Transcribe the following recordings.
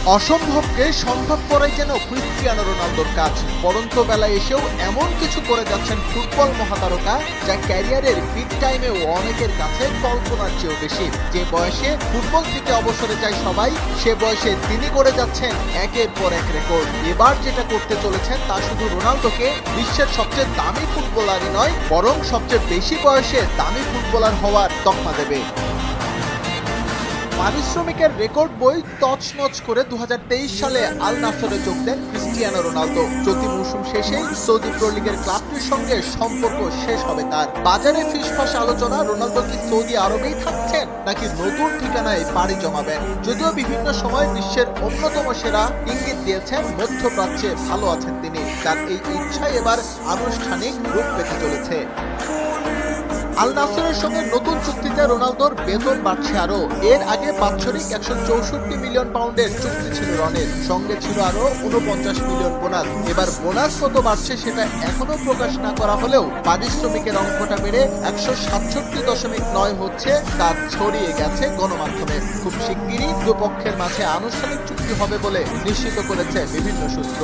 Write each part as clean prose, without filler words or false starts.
অসম্ভবকে সম্ভব করাই যেন ক্রিস্টিয়ানো রোনালদোর কাজ। পড়ন্ত বেলায় এসেও এমন কিছু করে যাচ্ছেন ফুটবল মহাতারকা, যা ক্যারিয়ারের বিগ টাইমেও অনেকের কাছে কল্পনার চেয়েও বেশি। যে বয়সে ফুটবল থেকে অবসরে যায় সবাই, সে বয়সে তিনি করে যাচ্ছেন একের পর এক রেকর্ড। এবার যেটা করতে চলেছেন তা শুধু রোনালদোকে বিশ্বের সবচেয়ে দামি ফুটবলারই নয়, বরং সবচেয়ে বেশি বয়সে দামি ফুটবলার হওয়ার তকমা দেবে। পারিশ্রমিকের রেকর্ড বই তছনছ করে 2023 সালে আল নাসরে যোগ দেন ক্রিস্টিয়ানো রোনালদো। চলতি মৌসুম শেষেই সৌদি প্রো লিগের ক্লাবটির সঙ্গে সম্পর্ক শেষ হবে তার। বাজারে ফিসফাস আলোচনা, রোনালদো কি সৌদি আরবেই থাকছেন নাকি নতুন ঠিকানায় পাড়ি জমাবেন। যদিও বিভিন্ন সময় বিশ্বের অন্যতম সেরা ইঙ্গিত দিয়েছেন মধ্যপ্রাচ্যে ভালো আছেন তিনি। তার এই ইচ্ছাই এবার আনুষ্ঠানিক রূপ পেতে চলেছে। আল নাসরের সঙ্গে নতুন চুক্তিতে রোনালদোর বেতন বাড়ছে আরো। এর আগে বাৎসরিক 164 মিলিয়ন পাউন্ডের চুক্তি ছিল রনের, সঙ্গে ছিল আরো 49 মিলিয়ন বোনাস। এবার বোনাস কত বাড়ছে সেটা এখনো প্রকাশ না করা হলেও পারিশ্রমিকের অঙ্কটা বেড়ে 167.9 হচ্ছে, তা ছড়িয়ে গেছে গণমাধ্যমে। খুব শিগগিরই দুপক্ষের মাঝে আনুষ্ঠানিক চুক্তি হবে বলে নিশ্চিত করেছে বিভিন্ন সূত্র।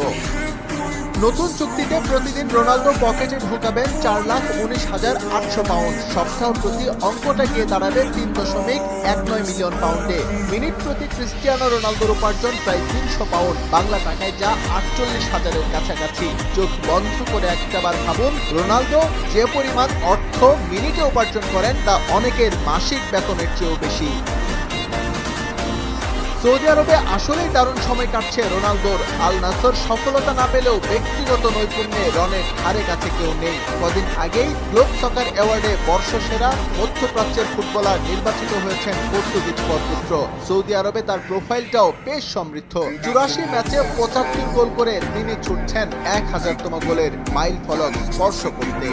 নতুন চুক্তিতে প্রতিদিন রোনালদো পকেটে ঢোকাবেন 4,19,800 পাউন্ড। সপ্তাহ প্রতি অঙ্কটা গিয়ে দাঁড়াবে 3.19 মিলিয়ন পাউন্ডে। মিনিট প্রতি ক্রিস্টিয়ানো রোনালদোর উপার্জন প্রায় 300 পাউন্ড, বাংলা টাকায় যা 48,000-এর কাছাকাছি। চোখ বন্ধ করে একটাবার ভাবুন, রোনালদো যে পরিমাণ অর্থ মিনিটে উপার্জন করেন তা অনেকের মাসিক বেতনের চেয়েও বেশি। সৌদি আরবে আসলেই দারুণ সময় কাটছে রোনালদোর। আল নাসর সফলতা না পেলেও ব্যক্তিগত নৈপুণ্যে রনের ধারে কাছে কেউ নেই। কদিন আগেই গ্লোব সকার অ্যাওয়ার্ডে বর্ষসেরা মধ্যপ্রাচ্যের ফুটবলার নির্বাচিত হয়েছেন পর্তুগিজ পরপুত্র। সৌদি আরবে তার প্রোফাইলটাও বেশ সমৃদ্ধ। 84 ম্যাচে 75 গোল করে তিনি ছুটছেন 1000তম গোলের মাইল ফলক স্পর্শ করতে।